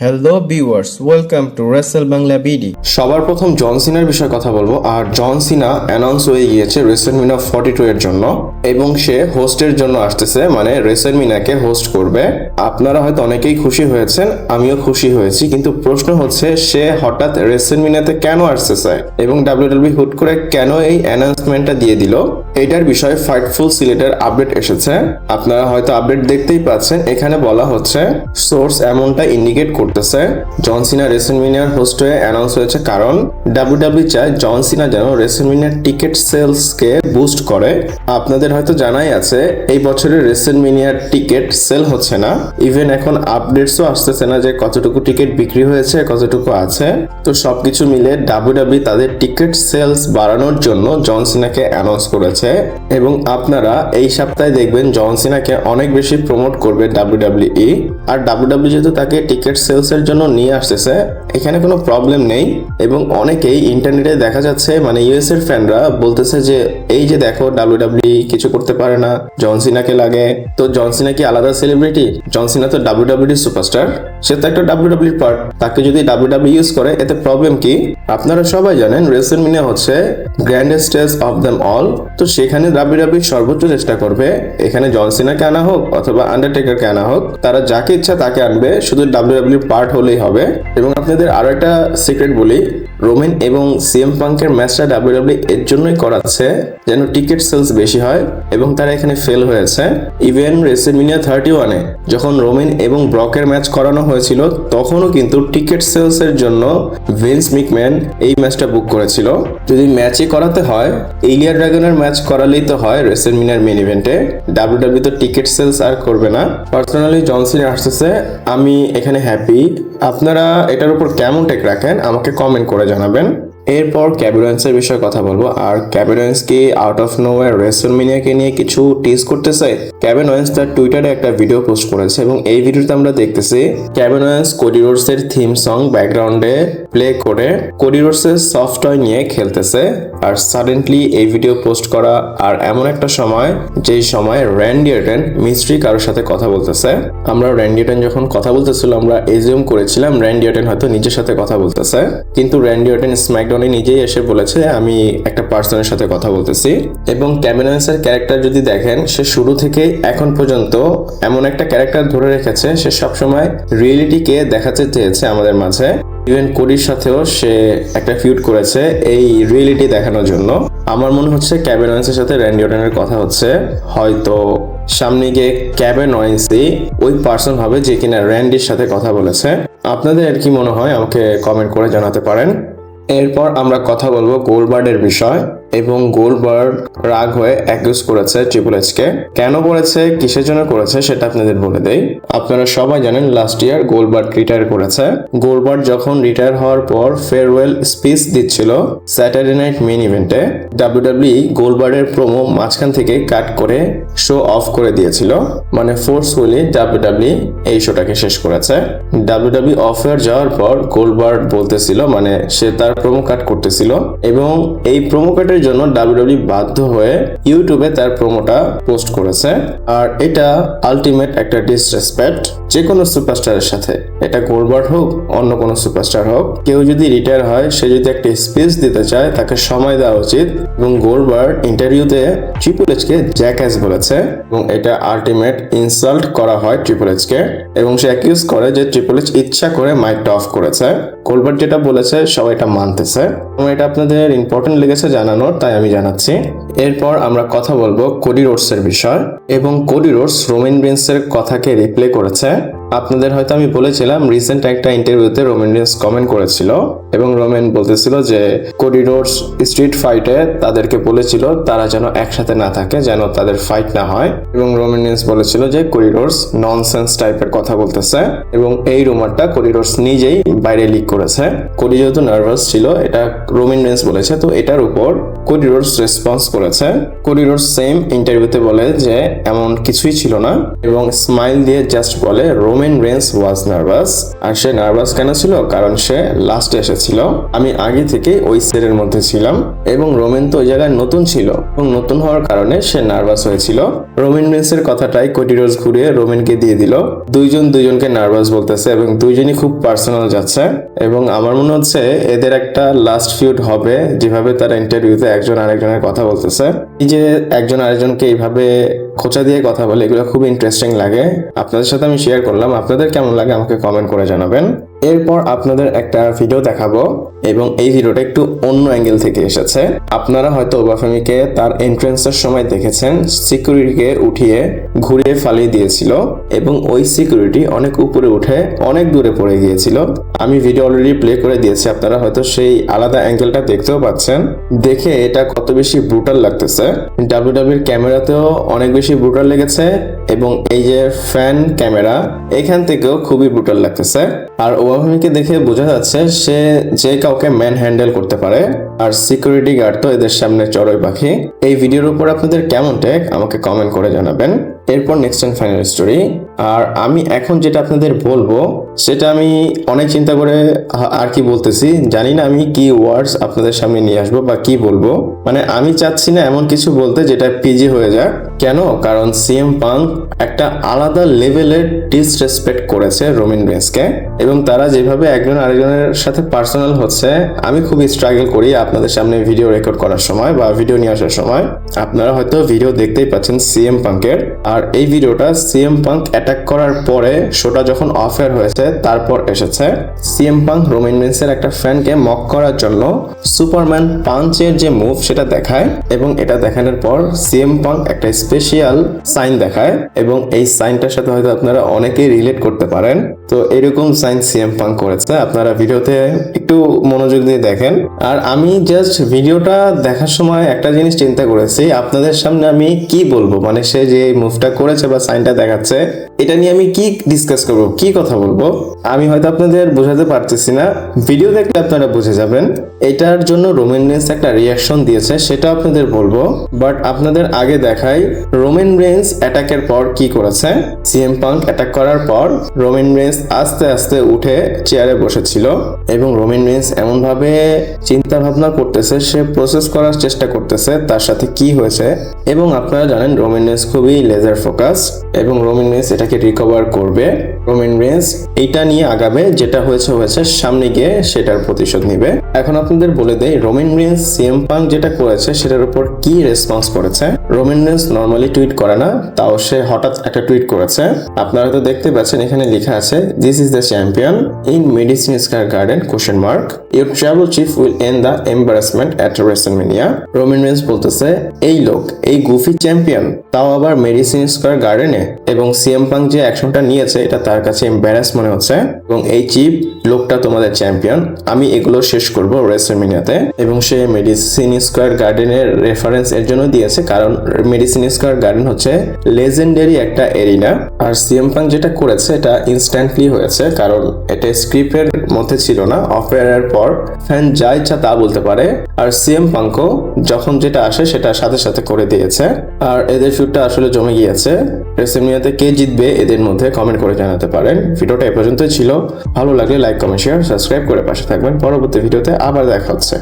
Hello viewers, welcome to Rachel Bangla BD. সবার প্রথম জন সিনার বিষয়ে কথা বলবো। আর জন সিনা অ্যানাউন্স হয়ে গিয়েছে রেসেলমিনা 42 এর জন্য, এবং সে হোস্টের জন্য আসতেছে, মানে রেসেলমিনাকে হোস্ট করবে। আপনারা হয়তো অনেকেই খুশি হয়েছেন, আমিও খুশি হয়েছি, কিন্তু প্রশ্ন হচ্ছে সে হঠাৎ রেসেলমিনাতে কেন আসতেছে এবং ডাব্লিউডাব্লিউই হুট করে কেন এই অ্যানাউন্সমেন্টটা দিয়ে দিল। এটার বিষয়ে ফাইটফুল সিলেটের আপডেট এসেছে। আপনারা হয়তো আপডেট দেখতেই পাচ্ছেন, এখানে বলা হচ্ছে সোর্স এমনটা ইন্ডিকেট করতেছে জন সিনা রেসেলমিনিয়ার হোস্ট হয়ে অ্যানাউন্স হয়েছে, কারণ ডাব্লিউডাব্লিউ চায় জন সিনা যেন রেসেলমিনিয়ার টিকিট সেলস কে বুস্ট করে। আপনাদের হয়তো জানাই আছে এই বছরের রেসেলমিনিয়ার টিকিট সেল হচ্ছে না, ইভেন এখন আপডেটসও আসতেছে না যে কতটুকু টিকিট বিক্রি হয়েছে, কতটুকু আছে। তো সবকিছু মিলে ডাব্লিউডাব্লিউ তাদের টিকিট সেলস বাড়ানোর জন্য জন সিনাকে অ্যানাউন্স করেছে, এবং আপনারা এই সপ্তাহে দেখবেন জন সিনাকে অনেক বেশি প্রমোট করবে ডাব্লিউডাব্লিউই। আর ডাব্লিউডাব্লিউ যেহেতু তাকে টিকিট সেলসের জন্য নিয়ে আসতেছে, এখানে কোনো প্রবলেম নেই। এবং অনেকেই ইন্টারনেটে দেখা যাচ্ছে, মানে ইউএস এর ফ্যানরা বলতেছে যে এই যে দেখো ডাব্লিউডাব্লিউ কিছু করতে পারে না, জন সিনাকে লাগে। তো জন সিনা কি আলাদা সেলিব্রিটি? জন সিনা তো ডাব্লিউডাব্লিউ সুপারস্টার, সে তো একটা ডাব্লিউডাব্লিউ পার্ট, তাকে যদি ডাব্লিউডাব্লিউ ইউজ করে এতে প্রবলেম কি? আপনারা সবাই জানেন রেসেলমিনিয়া হচ্ছে গ্র্যান্ডেস্ট স্টেজ অফ দেম অল। তো সেখানে ডাব্লিউডাব্লিউ সর্বোচ্চ চেষ্টা করবে এখানে জন সিনাকে আনা হোক অথবা আন্ডারটেকারকে আনা হোক, তারা যাকে ইচ্ছা তাকে আনবে, শুধু ডাব্লিউডাব্লিউ পার্ট হলেই হবে। এবং আপনাদের আরো একটা সিক্রেট বলি, রোমেন এবং সিএম পাঙ্কের ম্যাচটা ডাব্লিউডাব্লিউ এর জন্যই করাচ্ছে যেন টিকিট সেলস বেশি হয়, এবং তারা এখানে ফেল হয়েছে। ইভেন রেসেলমিনিয়া 31-এ যখন রোমেন এবং ব্রকের ম্যাচ করানো হয়েছিল, তখনও কিন্তু টিকিট সেলস এর জন্য ভিন্স ম্যাকম্যান এই ম্যাচটা বুক করেছিল। যদি ম্যাচই করাতে হয়, ইলিয়া ড্রাগনের ম্যাচ করালেই তো হয় রেসেলমিনিয়ার মেইন ইভেন্টে। ডাব্লিউডাব্লিউ তো টিকিট সেলস আর করবে না। পার্সোনালি জন সিনা আসতেছে, আমি এখানে হ্যাপি। আপনারা এটার উপর কেমন টেক রাখেন আমাকে কমেন্ট করে জানাবেন। এরপর কেভিন ওয়েন্সের বিষয়ে কথা বলবো। আর কেভিন ওয়েন্স কি আউট অফ নোওয়্যার রেসেলমিনিয়াকে নিয়ে কিছু টিজ করতেছে? কেভিন ওয়েন্স তার টুইটারে একটা ভিডিও পোস্ট করেছে, এবং এই ভিডিওতে আমরা দেখতেছি কেভিন ওয়েন্স কোডি রোডসের থিম সং ব্যাকগ্রাউন্ডে প্লে করে কোডি রোডসের সফট টয় নিয়ে খেলতেছে। আর সাডেনলি এই ভিডিও পোস্ট করা, আর এমন একটা সময় যেই সময় র্যান্ডি অর্টন মিস্ট্রি কারোর সাথে কথা বলতেছে। আমরা র্যান্ডি অর্টন যখন কথা বলতেছিল, আমরা এজিউম করেছিলাম র্যান্ডি অর্টন হয়তো নিজের সাথে কথা বলতেছে, কিন্তু র্যান্ডি অর্টন স্ম্যাকডাউনে নিজেই এসে বলেছে আমি একটা পার্সনের সাথে কথা বলতেছি। এবং কেভিন ওয়েন্সের ক্যারেক্টার যদি দেখেন, সে শুরু থেকে এখন পর্যন্ত এমন একটা ক্যারেক্টার ধরে রেখেছে, সে সবসময় রিয়েলিটিকে দেখাতে চেয়েছে আমাদের মাঝে। ইভেন কোডির সাথেও সে একটা ফিউড করেছে এই রিয়েলিটি দেখানোর জন্য। আমার মনে হচ্ছে কেভিন ওয়েন্সের সাথে র্যান্ডি অর্টনের কথা হচ্ছে, হয়তো সামনে গিয়ে কেভিন ওয়েন্সই ওই পার্সন হবে যে কিনা র্যান্ডির সাথে কথা বলেছে। আপনাদের কি মনে হয় আমাকে কমেন্ট করে জানাতে পারেন। এরপর আমরা কথা বলবো গোল্ডবার্ডের বিষয়। এবং গোল্ডবার্ড রাগ হয়ে অ্যাকিউজ করেছে ট্রিপল এইচ কে। কেন করেছে, কিসের জন্য করেছে সেটা আপনাদের বলে দেই। আপনারা সবাই জানেন লাস্ট ইয়ার গোল্ডবার্ড রিটায়ার করেছে। গোল্ডবার্ড যখন রিটায়ার হওয়ার পর ফেয়ারওয়েল স্পিচ দিচ্ছিল স্যাটারডে নাইট মেইন ইভেন্টে, ডাব্লিউডাব্লিউ গোল্ডবার্ডের প্রোমো মাঝখান থেকে কাট করে শো অফ করে দিয়েছিল, মানে ফোর্সফুলি ডাব্লিউডাব্লিউ এই শোটাকে শেষ করেছে। ডাব্লিউডাব্লিউ অফ এয়ার যাওয়ার পর গোল্ডবার্ড বলতেছিল, মানে সে তার প্রোমো কাট করতেছিল, এবং এই প্রোমো কাটের জন্য ডাব্লিউডাব্লিউ বাধ্য হয়ে ইউটিউবে তার প্রোমোটা পোস্ট করেছে। আর এটা আলটিমেট একটা ডিসরেসপেক্ট যে কোনো সুপারস্টারের সাথে, এটা গোল্ডবার্ড হোক অন্য কোনো সুপারস্টার হোক, কেউ যদি রিটায়ার হয়, সে যদি একটা স্পিচ দিতে চায় তাকে সময় দেওয়া উচিত। এবং গোল্ডবার্ড ইন্টারভিউতে ট্রিপল এইচ কে জ্যাকঅ্যাস বলেছে, এবং এটা আলটিমেট ইনসাল্ট করা হয় ট্রিপল এইচ কে। এবং সে অ্যাকিউজ করে যে ট্রিপল এইচ ইচ্ছা করে মাইকটা অফ করেছে। গোল্ডবার্ড যেটা বলেছে সবাই এটা মানতেছে, এবং এটা আপনাদের ইম্পর্টেন্ট লেগেছে জানানোর, তাই আমি জানাচ্ছি। এরপর আমরা কথা বলবো কোডি রোডসের বিষয়। এবং কোডি রোডস রোমান রিন্সের কথাকে রিপ্লে করেছে। আপনাদের হয়তো আমি বলেছিলাম রিসেন্ট একটা ইন্টারভিউতে রোমান রিন্স কমেন্ট করেছিল, এবং রোমান বলতেছিল যে কোডি রোডস স্ট্রিট ফাইটে তাদেরকে বলেছিল তারা যেন একসাথে না থাকে, যেন তাদের ফাইট না হয়। এবং রোমান রিন্স বলেছিল যে কোডি রোডস ননসেন্স টাইপের কথা বলতেছে, এবং এই রুমারটা কোডি রোডস নিজেই বাইরে লিক করেছে। কোডি যেহেতু নার্ভাস ছিল, এটা রোমান রিন্স বলেছে, তো এটার উপর কোডি রোডস রেসপন্স করেছে। কোডি রোডস সেম ইন্টারভিউতে বলে যে এমন কিছুই ছিল না, এবং স্মাইল দিয়ে জাস্ট বলে Roman Roman Reigns was nervous. আর সে নার্ভাস কেন ছিল? কারণ সে লাস্টে এসেছিল। আমি আগে থেকে ওই সেটের মধ্যে ছিলাম এবং রোমান তো ওই জায়গায় নতুন ছিল এবং নতুন হওয়ার কারণে সে নার্ভাস হয়েছিল। রোমান রেন্সের কথাটাই কোডি রোডস ঘুরিয়ে রোমানকে দিয়ে দিল। দুইজনকে নার্ভাস বলতেছে এবং দুইজনই খুব পার্সোনাল যাচ্ছে এবং আমার মনে হচ্ছে এদের একটা লাস্ট ফিউড হবে, যেভাবে তারা ইন্টারভিউতে একজন আরেকজনের কথা বলতেছে। এই যে একজন আরেকজনকে এইভাবে খোঁচা দিয়ে কথা বলে, এগুলো খুব ইন্টারেস্টিং লাগে। আপনাদের সাথে আমি শেয়ার করলাম, আপনাদের কেমন লাগে আমাকে কমেন্ট করে জানাবেন। এরপর আপনাদের একটা ভিডিও দেখাবো এবং এই ভিডিওটা একটু অন্য অ্যাঙ্গেল থেকে এসেছে। আপনারা হয়তো ওবাফেমিকে তার এন্ট্রেন্সের সময় দেখেছেন, সিকিউরিটিকে উঠিয়ে ঘুরিয়ে ফালিয়ে দিয়েছিল এবং ওই সিকিউরিটি অনেক উপরে উঠে অনেক দূরে পড়ে গিয়েছিল। আমি ভিডিও অলরেডি প্লে করে দিয়েছি, আপনারা হয়তো সেই আলাদা অ্যাঙ্গেলটা দেখতেও পাচ্ছেন। দেখে এটা কত বেশি ব্রুটাল লাগতেছে। ডাব্লিউডাব্লিউইর ক্যামেরাতেও অনেক বেশি ব্রুটাল লেগেছে এবং এই যে ফ্যান ক্যামেরা, এখান থেকেও খুবই ব্রুটাল লাগতেছে। আর ওবাফেমিকে দেখে বোঝা যাচ্ছে সে যে কাউকে ম্যান হ্যান্ডেল করতে পারে। আর সিকিউরিটি গার্ড তো এদের সামনে চড়ুই পাখি। এই ভিডিওর উপর আপনাদের কেমন টেক আমাকে কমেন্ট করে জানাবেন। এরপর নেক্সট এন্ড ফাইনাল স্টোরি। আর আমি এখন যেটা আপনাদের বলবো সেটা আমি অনেক চিন্তা করে আর কি বলতেছি, জানি না আমি কি ওয়ার্ডস আপনাদের সামনে নিয়ে আসবো বা কি বলবো। মানে আমি চাচ্ছি না এমন কিছু বলতে যেটা পিজি হয়ে যাক। কেন? কারণ সিএম পাঙ্ক একটা আলাদা লেভেলের ডিসরেসপেক্ট করেছে রোমান রেন্সকে এবং তারা যেভাবে একজন আরেকজনের সাথে পার্সোনাল হচ্ছে, আমি খুবই স্ট্রাগল করি আপনাদের সামনে ভিডিও রেকর্ড করার সময় বা ভিডিও নিয়ে আসার সময়। আপনারা হয়তো ভিডিও দেখতেই পাচ্ছেন সিএম পাঙ্কের। আর এই ভিডিওটা সিএম পাঙ্ক অ্যাটাক করার পরে, শোটা যখন অফ এয়ার হয়েছে তারপর এসেছে। সিএম পাঙ্ক রোমান রেন্সের একটা ফ্যানকে মক করার জন্য সুপারম্যান পাঞ্চের যে মুভ সেটা দেখায় এবং এটা দেখানোর পর সিএম পাঙ্ক একটা স্পেশাল সাইন দেখায় এবং এই সাইনটার সাথে হয়তো আপনারা অনেকেই রিলেট করতে পারেন। তো এরকম সাইন সিএম পাঙ্ক করেছে, আপনারা ভিডিওতে একটু মনোযোগ দিয়ে দেখেন। আর আমি জাস্ট ভিডিওটা দেখার সময় একটা জিনিস চিন্তা করেছি, আপনাদের সামনে আমি কি বলবো, মানে সে যে মুভটা করেছে বা সাইনটা দেখাচ্ছে, এটা নিয়ে আমি কি ডিসকাস করবো, কি কথা বলবো, আমি হয়তো আপনাদের বোঝাতে পারতেছি না। ভিডিও দেখলে আপনারা বুঝে যাবেন। এটার জন্য রোমান রেন্স একটা রিয়াকশন দিয়েছে, সেটা আপনাদের বলবো। বাট আপনাদের আগে দেখাই রোমান রেন্স অ্যাটাকের পর কি করেছে। সিএম পাঙ্ক অ্যাটাক করার পর রোমান রেন্স আস্তে আস্তে উঠে চেয়ারে বসেছিল এবং রোমান রেন্স এমন ভাবে চিন্তা ভাবনা করতেছে, সে প্রসেস করার চেষ্টা করতেছে তার সাথে কি হয়েছে। এবং আপনারা জানেন রোমান রেন্স খুবই লেজার ফোকাস এবং রোমান রেন্স এটাকে রিকভার করবে। রোমান রেন্স এইটা নিয়ে আগাবে, যেটা হয়েছে সামনে গিয়ে সেটার প্রতিশোধ নিবে। এখন আপনাদের বলে দেই রোমান রেন্স সিএম পাঙ্ক যেটা করেছে সেটার উপর কি রেসপন্স করেছে। রোমান রেন্স নর্মালি টুইট করে না, তাও সে হঠাৎ একটা টুইট করেছে। আপনারা তো দেখতে পাচ্ছেন এখানে লেখা আছে, this is the champion in Madison Square Garden ? Your tribal chief will end the embarrassment at WrestleMania. Roman Reigns বলতেছে এই লোক, এই গুফি চ্যাম্পিয়ন, তাও আবার মেডিসিন স্কয়ার গার্ডেনে, এবং সিএম পাঙ্ক যে অ্যাকশনটা নিয়েছে এটা তার কাছে এম্বারাস মনে হচ্ছে। এবং এই চিফ লোকটা তোমাদের চ্যাম্পিয়ন, আমি এগুলো শেষ করবো রেসলমেনিয়াতে। এবং সে মেডিসিন স্কয়ার গার্ডেনের রেফারেন্স এর জন্য দিয়েছে, কারণ মেডিসিন স্কয়ার গার্ডেন হচ্ছে লেজেন্ডারি একটা এরিনা। আর সিএম পাঙ্ক যেটা করেছে এটা ইনস্ট্যান্টলি হয়েছে, কারণ এটা স্ক্রিপ্টের মধ্যে ছিল না। অফ এয়ারের পর ফ্যান যা ইচ্ছা তা বলতে পারে, আর সিএম পাঙ্কও যখন যেটা আসে সেটা সাথে সাথে করে দিয়েছে। আর এদের ফিউডটা আসলে জমে গিয়েছে। রেসলমেনিয়াতে কে জিতবে এদের মধ্যে কমেন্ট করে জানাতে পারেন। ভিডিওটা এ পর্যন্তই ছিল। ভালো লাগলে লাইক, কমেন্ট, শেয়ার, সাবস্ক্রাইব করে পাশে থাকবেন। পরবর্তী ভিডিওতে আবার দেখা হচ্ছে।